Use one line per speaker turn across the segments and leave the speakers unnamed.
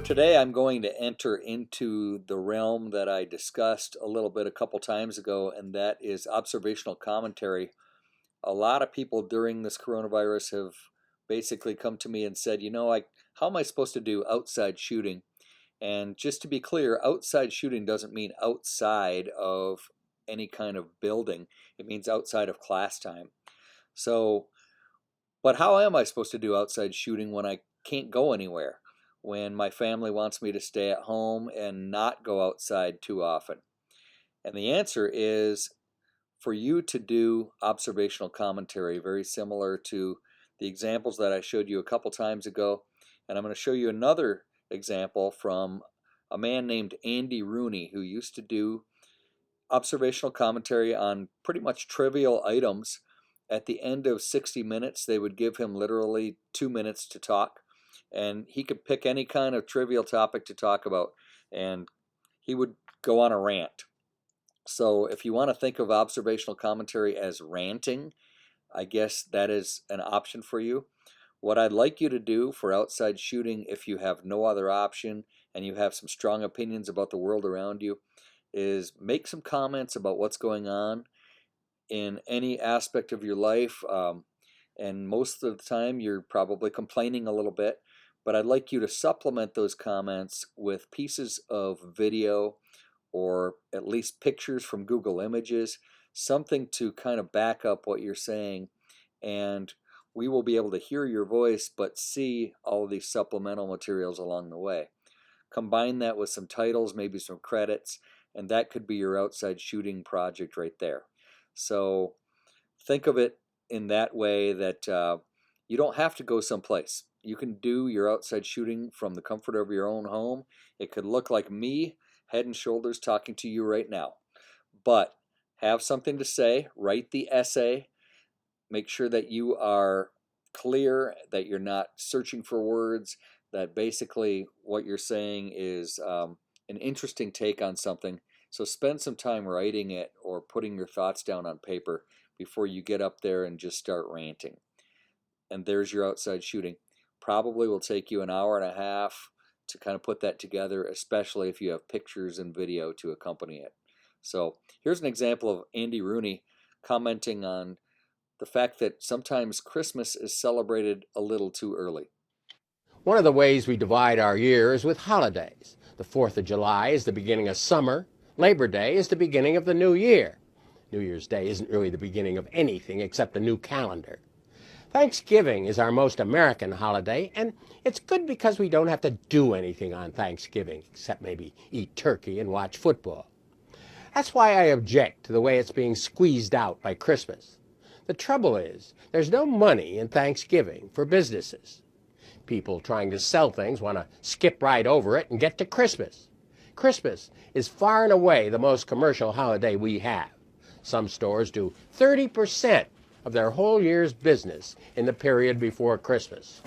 today, I'm going to enter into the realm that I discussed a little bit a couple times ago, and that is observational commentary. A lot of people during this coronavirus have basically come to me and said, how am I supposed to do outside shooting? And just to be clear, outside shooting doesn't mean outside of any kind of building. It means outside of class time. So, but how am I supposed to do outside shooting when I can't go anywhere? When my family wants me to stay at home and not go outside too often? And the answer is for you to do observational commentary, very similar to the examples that I showed you a couple times ago. And I'm going to show you another example from a man named Andy Rooney, who used to do observational commentary on pretty much trivial items. At the end of 60 minutes, they would give him literally 2 minutes to talk, and he could pick any kind of trivial topic to talk about, and he would go on a rant. So if you want to think of observational commentary as ranting, I guess that is an option for you. What I'd like you to do for outside shooting, if you have no other option and you have some strong opinions about the world around you, is make some comments about what's going on in any aspect of your life. And most of the time you're probably complaining a little bit, but I'd like you to supplement those comments with pieces of video or at least pictures from Google Images, something to kind of back up what you're saying, and we will be able to hear your voice but see all of these supplemental materials along the way. Combine that with some titles, maybe some credits, and that could be your outside shooting project right there. So think of it in that way that you don't have to go someplace. You can do your outside shooting from the comfort of your own home. It could look like me, head and shoulders, talking to you right now. But have something to say, write the essay, make sure that you are clear, that you're not searching for words, that basically what you're saying is an interesting take on something. So spend some time writing it or putting your thoughts down on paper before you get up there and just start ranting. And there's your outside shooting. Probably will take you an hour and a half to kind of put that together, especially if you have pictures and video to accompany it. So here's an example of Andy Rooney commenting on the fact that sometimes Christmas is celebrated a little too early.
One of the ways we divide our year is with holidays. The 4th of July is the beginning of summer. Labor Day is the beginning of the new year. New Year's Day isn't really the beginning of anything except a new calendar. Thanksgiving is our most American holiday, and it's good because we don't have to do anything on Thanksgiving except maybe eat turkey and watch football. That's why I object to the way it's being squeezed out by Christmas. The trouble is, there's no money in Thanksgiving for businesses. People trying to sell things want to skip right over it and get to Christmas. Christmas is far and away the most commercial holiday we have. Some stores do 30% of their whole year's business in the period before Christmas.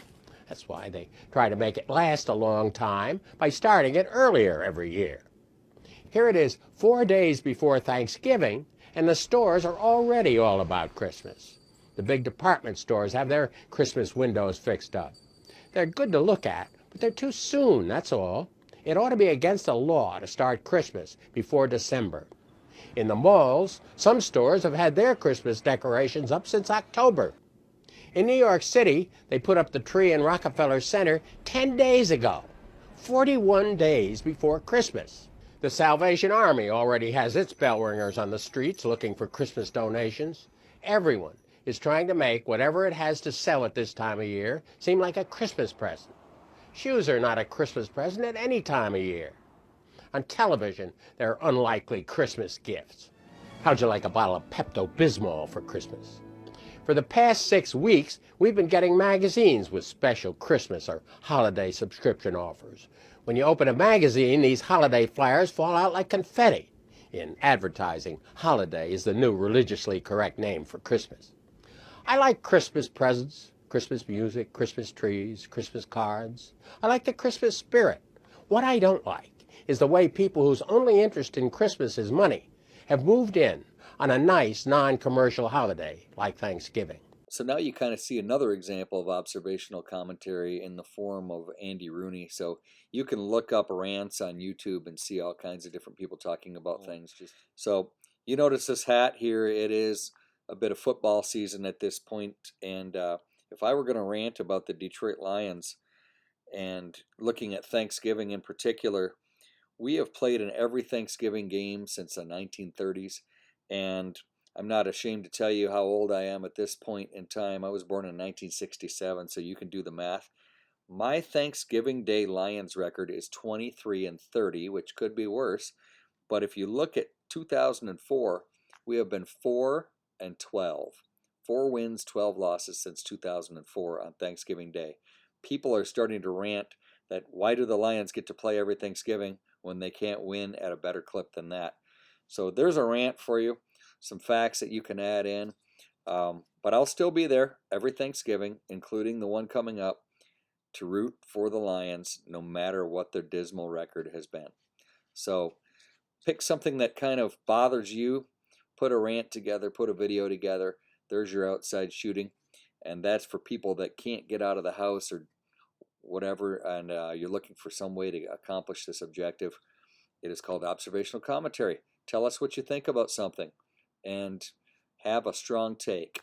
That's why they try to make it last a long time by starting it earlier every year. Here it is 4 days before Thanksgiving, and the stores are already all about Christmas. The big department stores have their Christmas windows fixed up. They're good to look at, but they're too soon, that's all. It ought to be against the law to start Christmas before December. In the malls, some stores have had their Christmas decorations up since October. In New York City, they put up the tree in Rockefeller Center 10 days ago, 41 days before Christmas. The Salvation Army already has its bell ringers on the streets looking for Christmas donations. Everyone is trying to make whatever it has to sell at this time of year seem like a Christmas present. Shoes are not a Christmas present at any time of year. On television, they're unlikely Christmas gifts. How'd you like a bottle of Pepto-Bismol for Christmas? For the past 6 weeks, we've been getting magazines with special Christmas or holiday subscription offers. When you open a magazine, these holiday flyers fall out like confetti. In advertising, holiday is the new religiously correct name for Christmas. I like Christmas presents, Christmas music, Christmas trees, Christmas cards. I like the Christmas spirit. What I don't like is the way people whose only interest in Christmas is money have moved in on a nice non-commercial holiday like Thanksgiving.
So now you kind of see another example of observational commentary in the form of Andy Rooney. So you can look up rants on YouTube and see all kinds of different people talking about things. So you notice this hat here, it is a bit of football season at this point. And if I were going to rant about the Detroit Lions and looking at Thanksgiving in particular, we have played in every Thanksgiving game since the 1930s. And I'm not ashamed to tell you how old I am at this point in time. I was born in 1967, so you can do the math. My Thanksgiving Day Lions record is 23-30, which could be worse. But if you look at 2004, we have been 4-12. 4 wins, 12 losses since 2004 on Thanksgiving Day. People are starting to rant that why do the Lions get to play every Thanksgiving when they can't win at a better clip than that? So there's a rant for you, some facts that you can add in. But I'll still be there every Thanksgiving, including the one coming up, to root for the Lions no matter what their dismal record has been. So pick something that kind of bothers you, put a rant together, put a video together. There's your outside shooting. And that's for people that can't get out of the house or whatever, and you're looking for some way to accomplish this objective. It is called observational commentary. Tell us what you think about something and have a strong take.